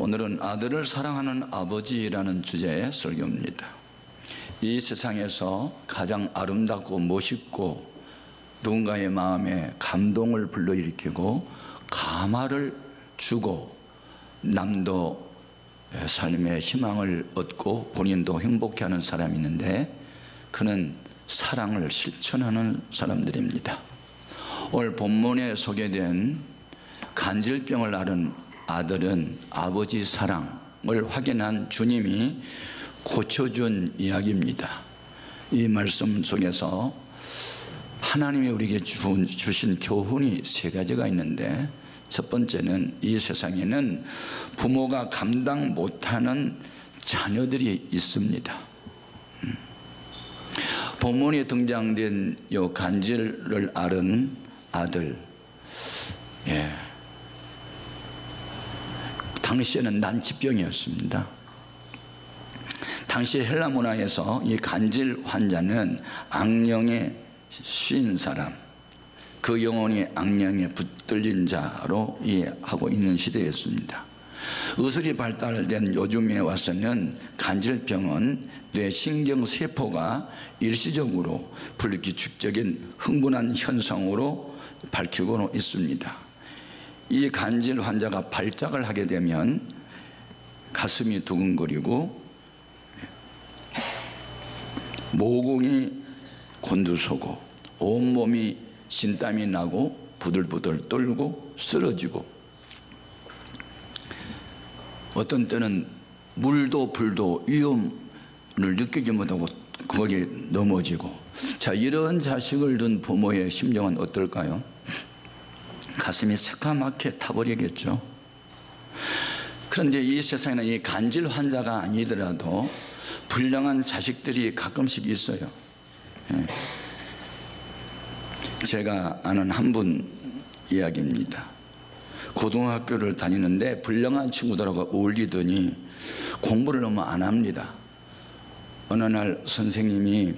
오늘은 아들을 사랑하는 아버지라는 주제의 설교입니다. 이 세상에서 가장 아름답고 멋있고 누군가의 마음에 감동을 불러일으키고 감화를 주고 남도 삶의 희망을 얻고 본인도 행복해하는 사람이 있는데 그는 사랑을 실천하는 사람들입니다. 오늘 본문에 소개된 간질병을 앓은 아들은 아버지 사랑을 확인한 주님이 고쳐준 이야기입니다. 이 말씀 속에서 하나님이 우리에게 주신 교훈이 세 가지가 있는데, 첫 번째는 이 세상에는 부모가 감당 못하는 자녀들이 있습니다. 본문에 등장된 이 간질을 앓은 아들, 당시에는 난치병이었습니다. 당시 헬라 문화에서 이 간질 환자는 악령에 쉰 사람, 그 영혼이 악령에 붙들린 자로 이해하고 있는 시대였습니다. 의술이 발달된 요즘에 와서는 간질병은 뇌신경세포가 일시적으로 불규칙적인 흥분한 현상으로 밝히고 있습니다. 이 간질 환자가 발작을 하게 되면 가슴이 두근거리고 모공이 곤두서고 온몸이 진땀이 나고 부들부들 떨고 쓰러지고, 어떤 때는 물도 불도 위험을 느끼지 못하고 거기에 넘어지고. 자, 이런 자식을 둔 부모의 심정은 어떨까요? 가슴이 새까맣게 타버리겠죠. 그런데 이 세상에는 이 간질 환자가 아니더라도 불량한 자식들이 가끔씩 있어요. 제가 아는 한 분 이야기입니다. 고등학교를 다니는데 불량한 친구들하고 어울리더니 공부를 너무 안 합니다. 어느 날 선생님이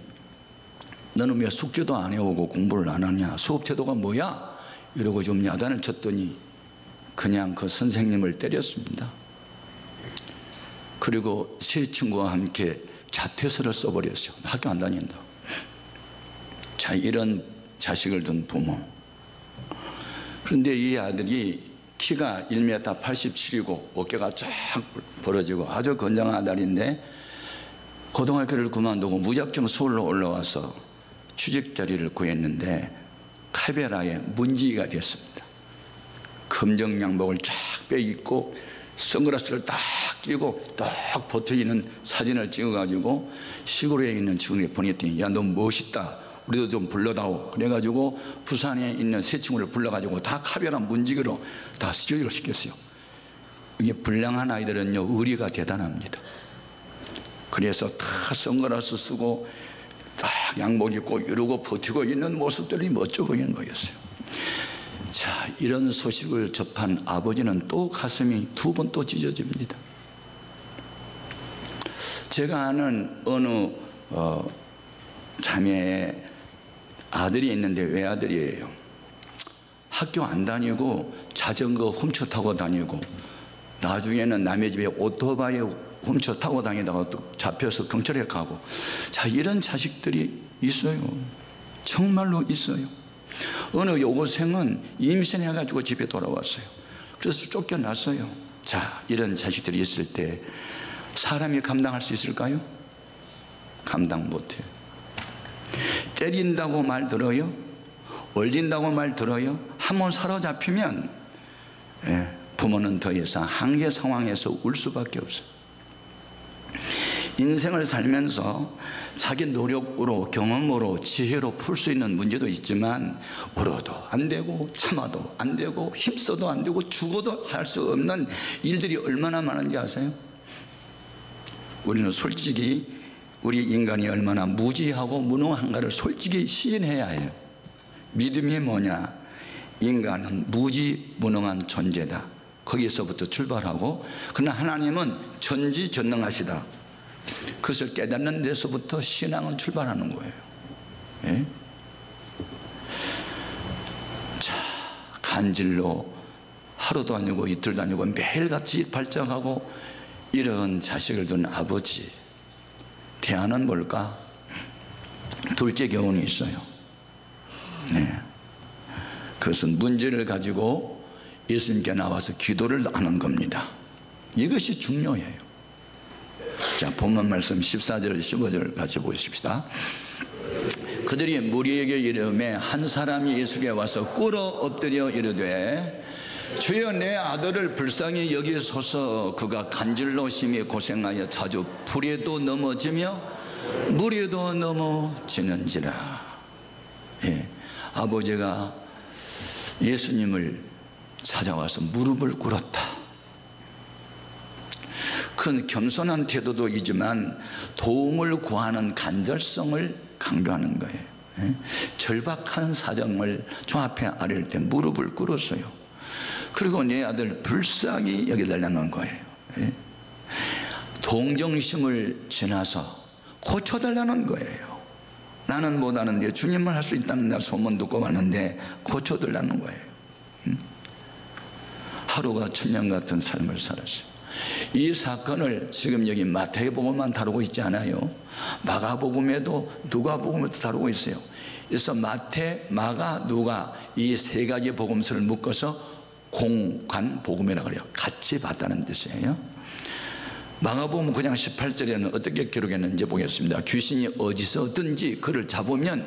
너는 왜 숙제도 안 해오고 공부를 안 하냐, 수업 태도가 뭐야? 이러고 좀 야단을 쳤더니 그냥 그 선생님을 때렸습니다. 그리고 세 친구와 함께 자퇴서를 써버렸어요. 학교 안 다닌다. 자, 이런 자식을 둔 부모. 그런데 이 아들이 키가 1m 87이고 어깨가 쫙 벌어지고 아주 건장한 아들인데, 고등학교를 그만두고 무작정 서울로 올라와서 취직 자리를 구했는데 카메라에 문지기가 됐습니다. 검정 양복을 쫙 빼입고 선글라스를 딱 끼고 딱 붙어있는 사진을 찍어가지고 시골에 있는 친구에게 보냈더니, 야, 너 멋있다, 우리도 좀 불러다오. 그래가지고 부산에 있는 세 친구를 불러가지고 다 카메라 문지기로 다 스튜디오를 시켰어요. 이게 불량한 아이들은요, 의리가 대단합니다. 그래서 다 선글라스 쓰고 딱 양복 입고 이러고 버티고 있는 모습들이 멋져 보이는 거였어요. 자, 이런 소식을 접한 아버지는 또 가슴이 두 번 또 찢어집니다. 제가 아는 어느 자매의 아들이 있는데 외아들이에요. 학교 안 다니고 자전거 훔쳐 타고 다니고 나중에는 남의 집에 오토바이 훔쳐 타고 다니다가 또 잡혀서 경찰에 가고. 자, 이런 자식들이 있어요. 정말로 있어요. 어느 여고생은 임신해가지고 집에 돌아왔어요. 그래서 쫓겨났어요. 자, 이런 자식들이 있을 때 사람이 감당할 수 있을까요? 감당 못해요. 때린다고 말 들어요? 얼린다고 말 들어요? 한번 사로잡히면 부모는 더 이상 한계 상황에서 울 수밖에 없어요. 인생을 살면서 자기 노력으로, 경험으로, 지혜로 풀 수 있는 문제도 있지만 울어도 안 되고 참아도 안 되고 힘써도 안 되고 죽어도 할 수 없는 일들이 얼마나 많은지 아세요? 우리는 솔직히 우리 인간이 얼마나 무지하고 무능한가를 솔직히 시인해야 해요. 믿음이 뭐냐? 인간은 무지무능한 존재다. 거기서부터 출발하고, 그러나 하나님은 전지전능하시다. 그것을 깨닫는 데서부터 신앙은 출발하는 거예요. 예? 자, 간질로 하루도 아니고 이틀도 아니고 매일같이 발작하고 이런 자식을 둔 아버지 대안은 뭘까? 둘째 교훈이 있어요. 네. 그것은 문제를 가지고 예수님께 나와서 기도를 하는 겁니다. 이것이 중요해요. 자, 본문 말씀 14절 15절 같이 보십시다. 그들이 무리에게 이르매 한 사람이 예수께 와서 꿇어 엎드려 이르되 주여 내 아들을 불쌍히 여기소서. 그가 간질로 심히 고생하여 자주 불에도 넘어지며 물에도 넘어지는지라. 예, 아버지가 예수님을 찾아와서 무릎을 꿇었다. 큰 겸손한 태도도이지만 도움을 구하는 간절성을 강조하는 거예요. 예? 절박한 사정을 종합해 아릴 때 무릎을 꿇었어요. 그리고 내 아들 불쌍히 여겨달라는 거예요. 예? 동정심을 지나서 고쳐달라는 거예요. 나는 못하는데 주님은 할 수 있다는 나 소문 듣고 왔는데 고쳐달라는 거예요. 하루가 천년 같은 삶을 살았어요. 이 사건을 지금 여기 마태복음만 다루고 있지 않아요. 마가복음에도 누가복음에도 다루고 있어요. 그래서 마태, 마가, 누가 이 세 가지 복음서를 묶어서 공관복음이라고 그래요. 같이 봤다는 뜻이에요. 마가복음 그냥 18절에는 어떻게 기록했는지 보겠습니다. 귀신이 어디서든지 그를 잡으면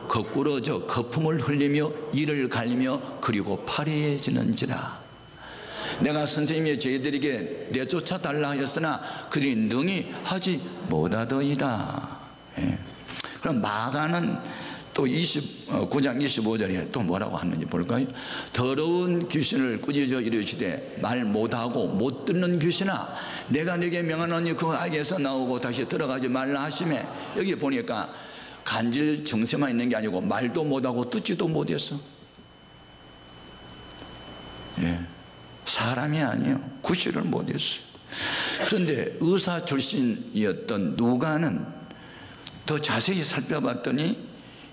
거꾸러져 거품을 흘리며 이를 갈리며 그리고 파리해지는지라. 내가 선생님이 저희들에게 내쫓아 달라 하였으나 그들이 능히 하지 못하더이다. 예. 그럼 마가는 또 29장 25절에 또 뭐라고 하는지 볼까요? 더러운 귀신을 꾸짖어 이르시되 말 못하고 못 듣는 귀신아 내가 네게 명하노니 그 악에서 나오고 다시 들어가지 말라 하시매. 여기 보니까 간질 증세만 있는 게 아니고 말도 못하고 듣지도 못했어. 예. 사람이 아니에요. 구실을 못했어요. 그런데 의사 출신이었던 누가는 더 자세히 살펴봤더니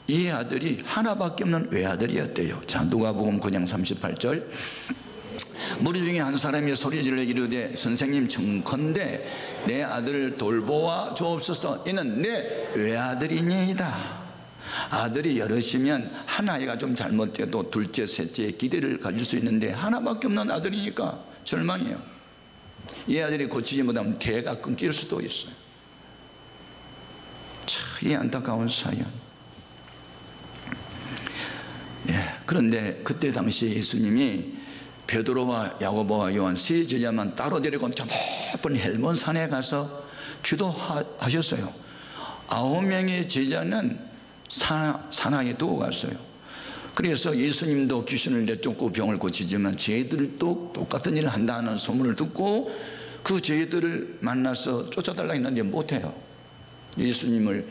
이 아들이 하나밖에 없는 외아들이었대요. 자, 누가복음 9장 38절. 무리 중에 한 사람이 소리질러 이르되 선생님 청컨대 내 아들을 돌보아 주옵소서. 이는 내 외아들이니이다. 아들이 여럿이면 하나이가 좀 잘못돼도 둘째, 셋째에 기대를 가질 수 있는데 하나밖에 없는 아들이니까 절망이에요. 이 아들이 고치지 못하면 대가 끊길 수도 있어요. 참, 이 안타까운 사연. 예, 그런데 그때 당시에 예수님이 베드로와 야고보와 요한 세 제자만 따로 데리고 저 높은 헬몬 산에 가서 기도하셨어요. 9명의 제자는 산하에 두고 갔어요. 그래서 예수님도 귀신을 내쫓고 병을 고치지만 저희들도 똑같은 일을 한다는 소문을 듣고 그 저희들을 만나서 쫓아달라 했는데 못해요. 예수님을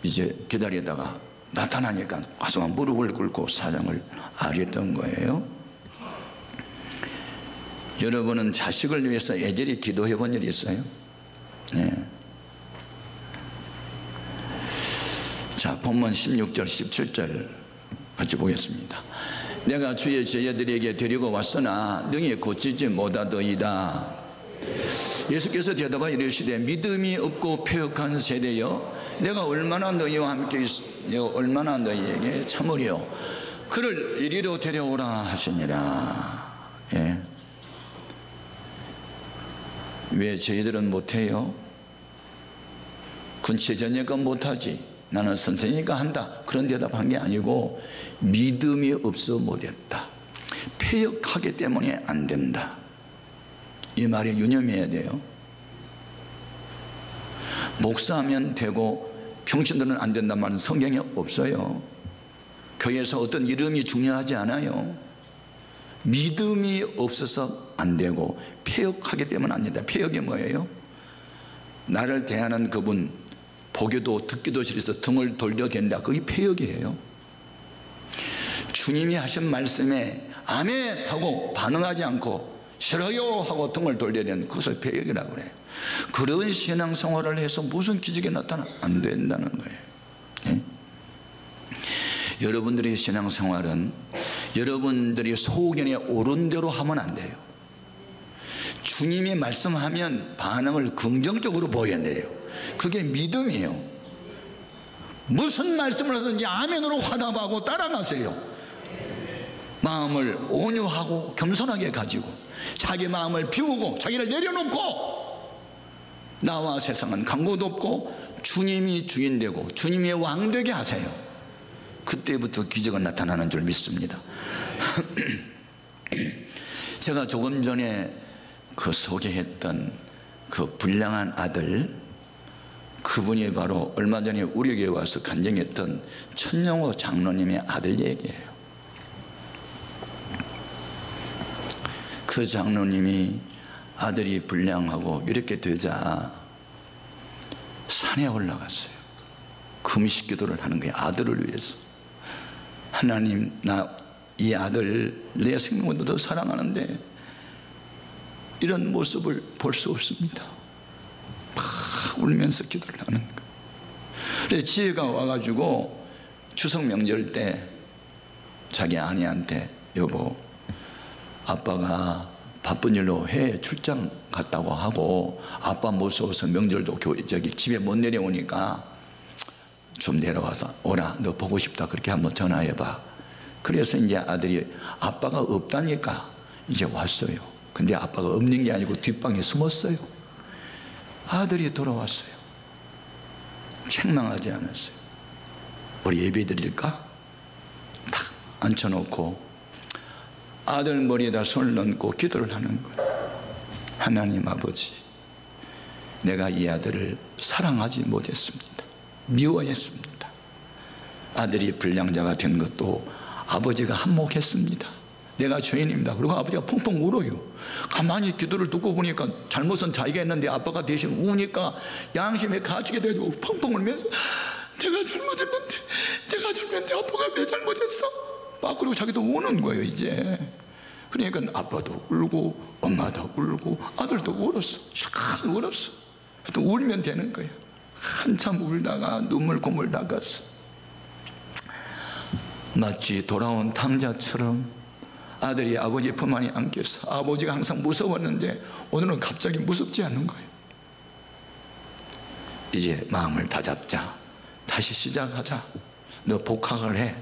이제 기다리다가 나타나니까 가서 무릎을 꿇고 사정을 아렸던 거예요. 여러분은 자식을 위해서 애절히 기도해 본 일이 있어요? 네. 자, 본문 16절 17절 같이 보겠습니다. 내가 주의 제자들에게 데리고 왔으나 능히 고치지 못하더이다. 예수께서 대답하여 이르시되 믿음이 없고 패역한 세대여 내가 얼마나 너희와 함께 있으며 얼마나 너희에게 참으리요 그를 이리로 데려오라 하시니라. 예. 왜 저희들은 못해요? 군체전이니까 못하지. 나는 선생이니까 한다. 그런 대답한 게 아니고 믿음이 없어 못했다. 패역하기 때문에 안 된다. 이 말에 유념해야 돼요. 목사하면 되고 평신들은 안 된단 말은 성경에 없어요. 교회에서 어떤 이름이 중요하지 않아요. 믿음이 없어서 안 되고 패역하기 때문에 안 된다. 패역이 뭐예요? 나를 대하는 그분 보기도 듣기도 싫어서 등을 돌려댄다. 그게 패역이에요. 주님이 하신 말씀에 아멘 하고 반응하지 않고 싫어요 하고 등을 돌려댄 그것을 패역이라고 그래요. 그런 신앙생활을 해서 무슨 기적이 나타나 안 된다는 거예요. 예? 여러분들의 신앙생활은 여러분들이 소견에 옳은 대로 하면 안 돼요. 주님이 말씀하면 반응을 긍정적으로 보여야 돼요. 그게 믿음이에요. 무슨 말씀을 하든지 아멘으로 화답하고 따라가세요. 마음을 온유하고 겸손하게 가지고 자기 마음을 비우고 자기를 내려놓고 나와 세상은 강고도 없고 주님이 주인 되고 주님이 왕 되게 하세요. 그때부터 기적은 나타나는 줄 믿습니다. 제가 조금 전에 그 소개했던 그 불량한 아들, 그분이 바로 얼마 전에 우리 교회에 와서 간증했던 천영호 장로님의 아들 얘기예요. 그 장로님이 아들이 불량하고 이렇게 되자 산에 올라갔어요. 금식 기도를 하는 거예요. 아들을 위해서. 하나님, 나 이 아들 내 생명보다 더 사랑하는데 이런 모습을 볼 수 없습니다. 막 울면서 기도를 하는 거예요. 그래서 지혜가 와가지고 추석 명절 때 자기 아내한테, 여보, 아빠가 바쁜 일로 해외 출장 갔다고 하고 아빠 무서워서 명절도 집에 못 내려오니까 좀 내려와서 오라, 너 보고 싶다, 그렇게 한번 전화해봐. 그래서 이제 아들이 아빠가 없다니까 이제 왔어요. 근데 아빠가 없는 게 아니고 뒷방에 숨었어요. 아들이 돌아왔어요. 책망하지 않았어요. 우리 예배 드릴까? 딱 앉혀놓고 아들 머리에다 손을 얹고 기도를 하는 거예요. 하나님 아버지, 내가 이 아들을 사랑하지 못했습니다. 미워했습니다. 아들이 불량자가 된 것도 아버지가 한몫했습니다. 내가 죄인입니다. 그리고 아버지가 펑펑 울어요. 가만히 기도를 듣고 보니까 잘못은 자기가 했는데 아빠가 대신 우니까 양심에 갇히게 되고 펑펑 울면서 내가 잘못했는데 아빠가 왜 잘못했어? 막 그리고 자기도 우는 거예요 이제. 그러니까 아빠도 울고 엄마도 울고 아들도 울었어. 실컷 울었어. 또 울면 되는 거예요. 한참 울다가 눈물 고물 나갔어. 마치 돌아온 탕자처럼 아들이 아버지 품 안에 안겼어. 아버지가 항상 무서웠는데 오늘은 갑자기 무섭지 않은 거예요. 이제 마음을 다잡자. 다시 시작하자. 너 복학을 해.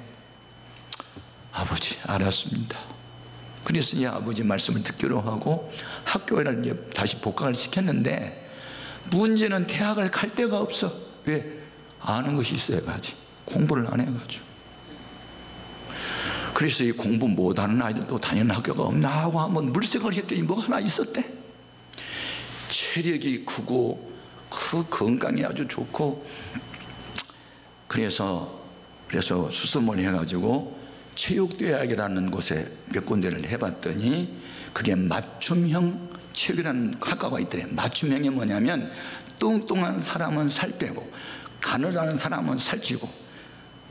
아버지, 알았습니다. 그래서 이 아버지 말씀을 듣기로 하고 학교를 다시 복학을 시켰는데 문제는 대학을 갈 데가 없어. 왜? 아는 것이 있어야 가지. 공부를 안 해가지고. 그래서 이 공부 못하는 아이들도 다니는 학교가 없나 하고 한번 물색을 했더니 뭐 하나 있었대. 체력이 크고 그 건강이 아주 좋고 그래서 수소문 해가지고 체육대학이라는 곳에 몇 군데를 해봤더니 그게 맞춤형 체육이라는 학과가 있더래. 맞춤형이 뭐냐면 뚱뚱한 사람은 살 빼고 가늘한 사람은 살찌고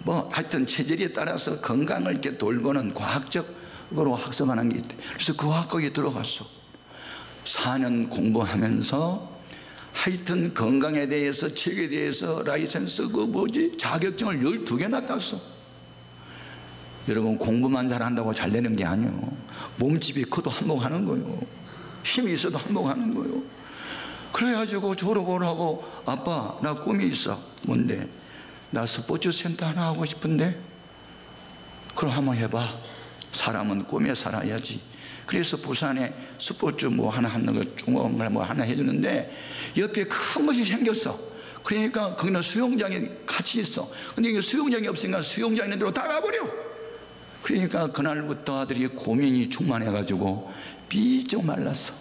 뭐 하여튼 체질에 따라서 건강을 이렇게 돌보는 과학적으로 학습하는 게 있대. 그래서 그 학과에 들어갔어. 4년 공부하면서 하여튼 건강에 대해서 체육에 대해서 라이센스 자격증을 12개나 땄어. 여러분, 공부만 잘한다고 잘 되는 게 아니에요. 몸집이 커도 한몫하는 거예요. 힘이 있어도 한몫하는 거예요. 그래가지고 졸업을 하고 아빠, 나 꿈이 있어. 뭔데? 나 스포츠 센터 하나 하고 싶은데. 그럼 한번 해봐. 사람은 꿈에 살아야지. 그래서 부산에 스포츠 뭐 하나 하는 거 중앙을 뭐 하나 해주는데 옆에 큰 것이 생겼어. 그러니까 거기는 수영장이 같이 있어. 근데 이게 수영장이 없으니까 수영장 있는 데로 다 가버려. 그러니까 그날부터 아들이 고민이 충만해가지고 비쩍 말랐어.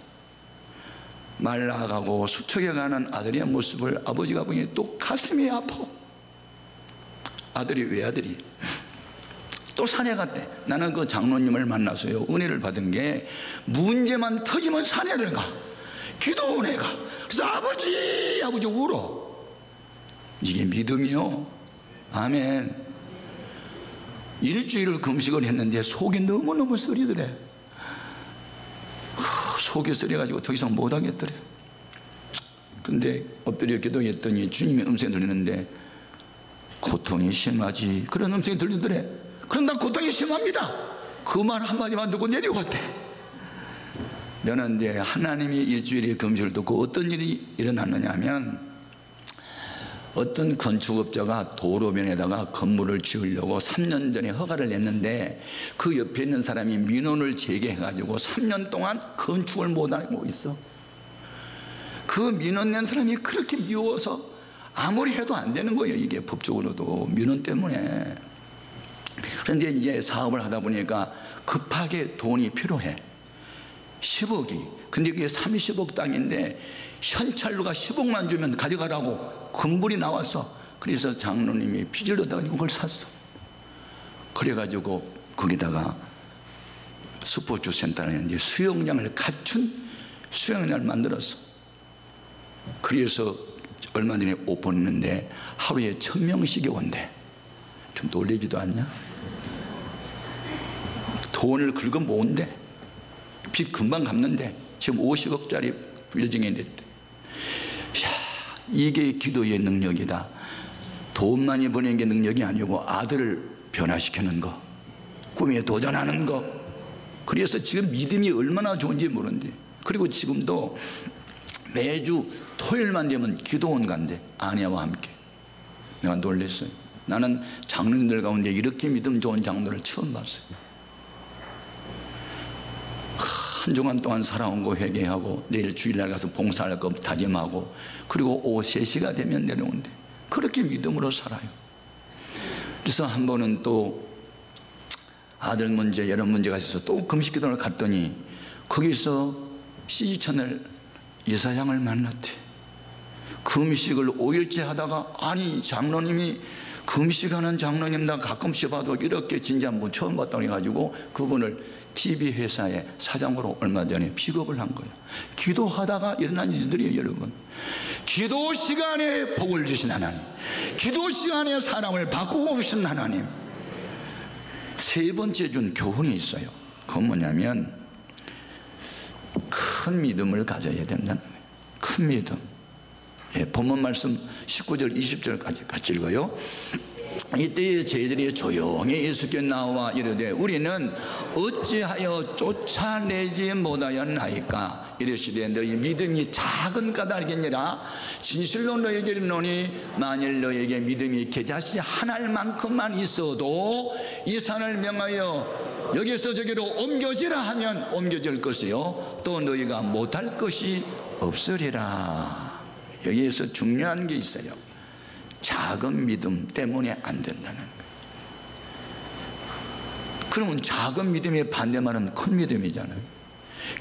말라가고 수척해가는 아들의 모습을 아버지가 보니 또 가슴이 아파. 아들이 외아들이 또 산에 갔대. 나는 그 장로님을 만나서요 은혜를 받은 게 문제만 터지면 산에를 가. 기도원에 가. 그래서 아버지 울어. 이게 믿음이요. 아멘. 일주일을 금식을 했는데 속이 너무너무 쓰리더래. 속이 쓰려가지고 더 이상 못하겠더래. 근데 엎드려 기도했더니 주님의 음성이 들리는데 고통이 심하지, 그런 음성이 들리더래. 그럼 나 고통이 심합니다. 그 말 한마디만 듣고 내려왔대. 그런데 하나님이 일주일에 금식을 듣고 어떤 일이 일어났느냐 하면, 어떤 건축업자가 도로변에다가 건물을 지으려고 3년 전에 허가를 냈는데 그 옆에 있는 사람이 민원을 제기해가지고 3년 동안 건축을 못하고 있어. 그 민원 낸 사람이 그렇게 미워서 아무리 해도 안 되는 거예요. 이게 법적으로도 민원 때문에. 그런데 이제 사업을 하다 보니까 급하게 돈이 필요해. 10억이. 근데 그게 30억 땅인데 현찰로가 10억만 주면 가져가라고 금불이 나왔어. 그래서 장로님이 빚을 얻다가 이걸 샀어. 그래가지고 거기다가 스포츠 센터에 이제 수영장을 갖춘 수영장을 만들었어. 그래서 얼마 전에 오픈했는데 하루에 1000명씩이 온대. 좀 놀라지도 않냐? 돈을 긁어 모은대. 빚 금방 갚는데 지금 50억짜리 빌딩이 됐대. 이게 기도의 능력이다. 돈 많이 버는 게 능력이 아니고 아들을 변화시키는 거, 꿈에 도전하는 거. 그래서 지금 믿음이 얼마나 좋은지 모르는데. 그리고 지금도 매주 토요일만 되면 기도원 간대. 아내와 함께. 내가 놀랐어요. 나는 장로님들 가운데 이렇게 믿음 좋은 장로를 처음 봤어요. 한 주간 동안 살아온 거 회개하고 내일 주일날 가서 봉사할 거 다짐하고 그리고 오후 3시가 되면 내려온대. 그렇게 믿음으로 살아요. 그래서 한 번은 또 아들 문제 여러 문제가 있어서 또 금식기도를 갔더니 거기서 CG 채널 이사장을 만났대. 금식을 5일째 하다가 아니 장로님이 금식하는 장로님 나 가끔씩 봐도 이렇게 진지한 분 처음 봤다고 해가지고 그분을 TV 회사의 사장으로 얼마 전에 픽업을 한 거예요. 기도하다가 일어난 일들이에요. 여러분, 기도 시간에 복을 주신 하나님, 기도 시간에 사람을 바꾸고 계신 하나님. 세 번째 준 교훈이 있어요. 그건 뭐냐면 큰 믿음을 가져야 된다는 거예요. 큰 믿음. 예, 본문 말씀 19절 20절까지 같이 읽어요. 이때에 저희들이 조용히 예수께 나와 이르되 우리는 어찌하여 쫓아내지 못하였나이까. 이르시되 너희 믿음이 작은 까닭이니라. 진실로 너희에게 이르노니 만일 너희에게 믿음이 겨자씨 한 알만큼만 있어도 이 산을 명하여 여기서 저기로 옮겨지라 하면 옮겨질 것이요 또 너희가 못할 것이 없으리라. 여기에서 중요한 게 있어요. 작은 믿음 때문에 안 된다는 거예요. 그러면 작은 믿음의 반대말은 큰 믿음이잖아요.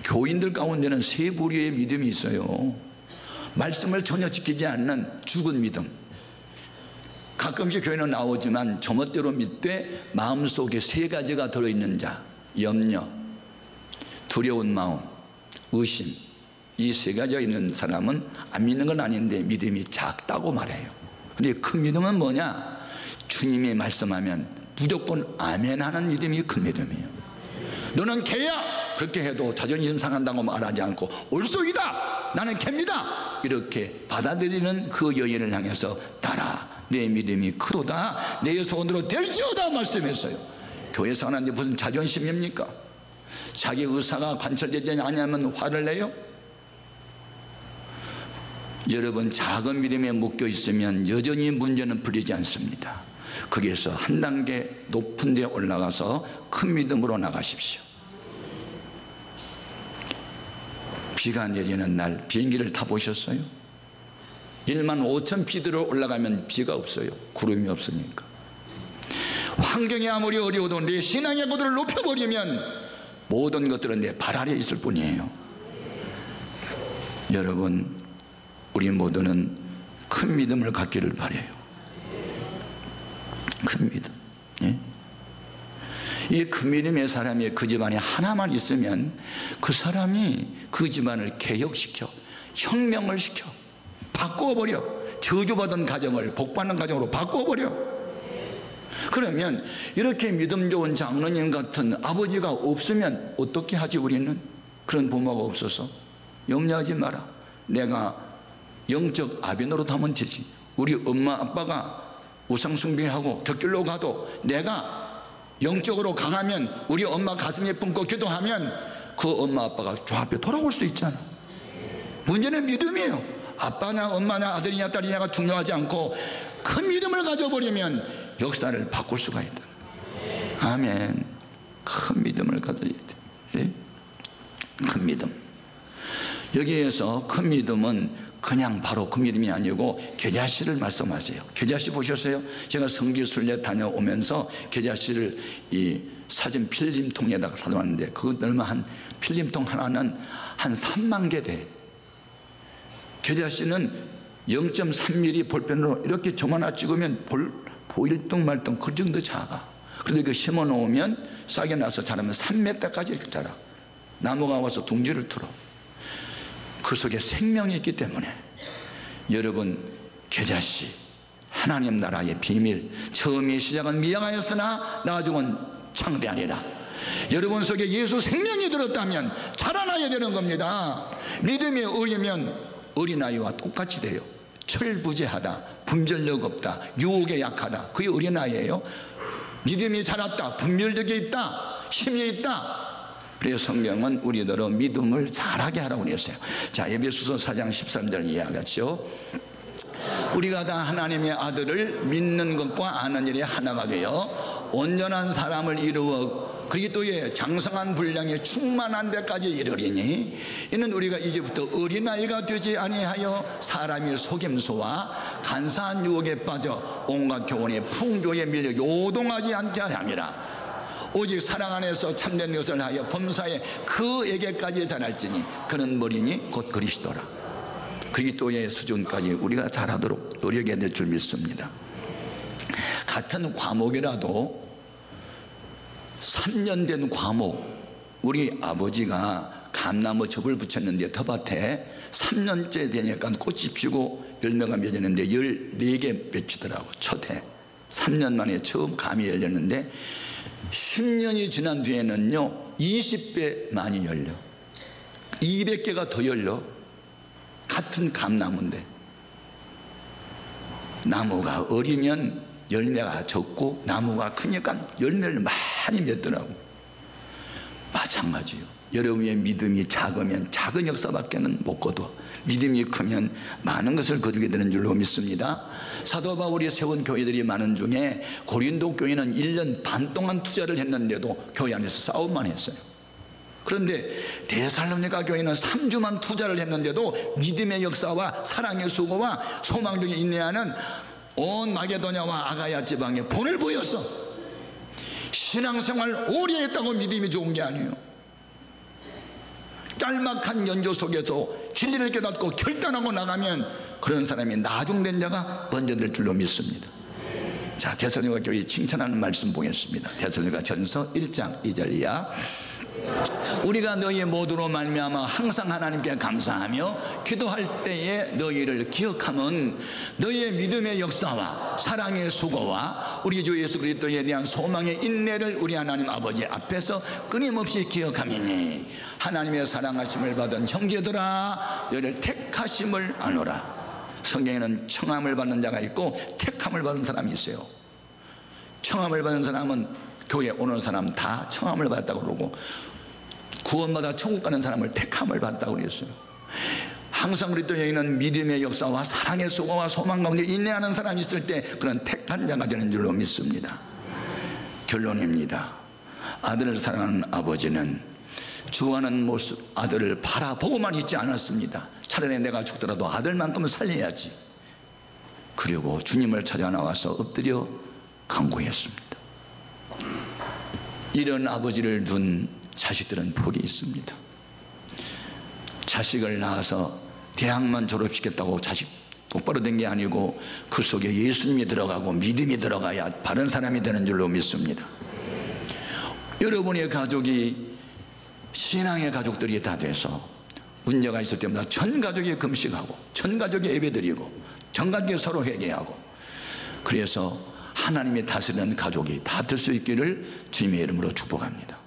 교인들 가운데는 세 부류의 믿음이 있어요. 말씀을 전혀 지키지 않는 죽은 믿음. 가끔씩 교회는 나오지만 저멋대로 믿되 마음속에 세 가지가 들어있는 자, 염려, 두려운 마음, 의심. 이 세 가지가 있는 사람은 안 믿는 건 아닌데 믿음이 작다고 말해요. 근데 큰 믿음은 뭐냐? 주님이 말씀하면 무조건 아멘 하는 믿음이 큰 믿음이에요. 너는 개야! 그렇게 해도 자존심 상한다고 말하지 않고 올소이다! 나는 개입니다! 이렇게 받아들이는 그 여인을 향해서 따라 내 믿음이 크도다 내 소원대로 될지어다 말씀했어요. 교회에서 하는데 무슨 자존심입니까? 자기 의사가 관철되지 않으면 화를 내요? 여러분, 작은 믿음에 묶여 있으면 여전히 문제는 풀리지 않습니다. 거기에서 한 단계 높은 데 올라가서 큰 믿음으로 나가십시오. 비가 내리는 날 비행기를 타보셨어요? 15,000피트로 올라가면 비가 없어요. 구름이 없으니까. 환경이 아무리 어려워도 내 신앙의 고도를 높여버리면 모든 것들은 내 발 아래에 있을 뿐이에요. 여러분, 우리 모두는 큰 믿음을 갖기를 바라요. 큰 믿음. 예? 이 큰 믿음의 사람이 그 집안에 하나만 있으면 그 사람이 그 집안을 개혁시켜, 혁명을 시켜, 바꿔버려. 저주받은 가정을 복받는 가정으로 바꿔버려. 그러면 이렇게 믿음 좋은 장로님 같은 아버지가 없으면 어떻게 하지? 우리는 그런 부모가 없어서 염려하지 마라. 내가 영적 아비 노릇하면 되지. 우리 엄마 아빠가 우상숭배하고 덕길로 가도 내가 영적으로 강하면, 우리 엄마 가슴에 품고 기도하면 그 엄마 아빠가 주 앞에 돌아올 수 있잖아. 문제는 믿음이에요. 아빠냐 엄마냐 아들이냐 딸이냐가 중요하지 않고 그 믿음을 가져버리면 역사를 바꿀 수가 있다. 아멘. 큰 믿음을 가져야 돼. 예? 큰 믿음. 여기에서 큰 믿음은 그냥 바로 그 믿음이 아니고 계자씨를 말씀하세요. 계자씨 보셨어요? 제가 성지순례 다녀오면서 계자씨를 이 사진 필름통에다가 사놓았는데 그거 얼마 한 필름통 하나는 한 3만 개 돼. 계자씨는 0.3mm 볼펜으로 이렇게 점 하나 찍으면 보일 둥 말 둥 그 정도 작아. 그런데 그 심어 놓으면 싹이 나서 자라면 3m까지 이렇게 자라. 나무가 와서 둥지를 틀어. 그 속에 생명이 있기 때문에 여러분, 계자씨 하나님 나라의 비밀, 처음의 시작은 미약하였으나 나중은 창대하리라. 여러분 속에 예수 생명이 들었다면 자라나야 되는 겁니다. 믿음이 어리면 어린아이와 똑같이 돼요. 철부재하다, 분별력 없다, 유혹에 약하다, 그게 어린아이예요. 믿음이 자랐다, 분별력이 있다, 힘이 있다. 그래서 성경은 우리더러 믿음을 잘하게 하라고 그랬어요. 자, 에베소서 4장 13절 이해와 같이요. 우리가 다 하나님의 아들을 믿는 것과 아는 일이 하나가 되어 온전한 사람을 이루어 그리스도의 장성한 분량에 충만한 데까지 이르리니, 이는 우리가 이제부터 어린아이가 되지 아니하여 사람의 속임수와 간사한 유혹에 빠져 온갖 교훈의 풍조에 밀려 요동하지 않게 하려 함이라. 오직 사랑 안에서 참된 것을 하여 범사에 그에게까지 자랄지니 그는 머리니 곧 그리스도라. 그리스도의 수준까지 우리가 잘하도록 노력해야 될 줄 믿습니다. 같은 과목이라도 3년 된 과목, 우리 아버지가 감나무 접을 붙였는데 텃밭에 3년째 되니까 꽃이 피고 열매가 맺었는데 14개 맺히더라고. 첫 해 3년 만에 처음 감이 열렸는데 10년이 지난 뒤에는요 20배 많이 열려. 200개가 더 열려. 같은 감나무인데 나무가 어리면 열매가 적고 나무가 크니까 열매를 많이 맺더라고. 마찬가지요. 여러분의 믿음이 작으면 작은 역사밖에는 못 거둬. 믿음이 크면 많은 것을 거두게 되는 줄로 믿습니다. 사도 바울이 세운 교회들이 많은 중에 고린도 교회는 1년 반 동안 투자를 했는데도 교회 안에서 싸움만 했어요. 그런데 데살로니가 교회는 3주만 투자를 했는데도 믿음의 역사와 사랑의 수고와 소망 중에 인내하는 온 마게도냐와 아가야 지방에 본을 보였어. 신앙생활 오래 했다고 믿음이 좋은 게 아니에요. 짤막한 연조 속에서 진리를 깨닫고 결단하고 나가면 그런 사람이 나중된 자가 먼저 될 줄로 믿습니다. 자, 데살로니가 교회 칭찬하는 말씀 보겠습니다. 데살로니가 전서 1장 2절 이하. 우리가 너희 모두로 말미암아 항상 하나님께 감사하며 기도할 때에 너희를 기억하면 너희의 믿음의 역사와 사랑의 수고와 우리 주 예수 그리스도에 대한 소망의 인내를 우리 하나님 아버지 앞에서 끊임없이 기억하미니 하나님의 사랑하심을 받은 형제들아 너희를 택하심을 아노라. 성경에는 청함을 받는 자가 있고 택함을 받은 사람이 있어요. 청함을 받은 사람은 교회에 오는 사람 다 청함을 받았다고 그러고, 구원받아 천국 가는 사람을 택함을 받았다고 그랬어요. 항상 그리스도에는 믿음의 역사와 사랑의 수고와 소망 가운데 인내하는 사람이 있을 때 그런 택한 자가 되는 줄로 믿습니다. 결론입니다. 아들을 사랑하는 아버지는 죽어가는 모습 아들을 바라보고만 있지 않았습니다. 차라리 내가 죽더라도 아들만큼은 살려야지. 그리고 주님을 찾아 나와서 엎드려 간구했습니다. 이런 아버지를 둔 자식들은 복이 있습니다. 자식을 낳아서 대학만 졸업시켰다고 자식 똑바로 된 게 아니고 그 속에 예수님이 들어가고 믿음이 들어가야 바른 사람이 되는 줄로 믿습니다. 여러분의 가족이 신앙의 가족들이 다 돼서 문제가 있을 때마다 전 가족이 금식하고 전 가족이 예배드리고 전 가족이 서로 회개하고, 그래서 하나님이 다스리는 가족이 다 될 수 있기를 주님의 이름으로 축복합니다.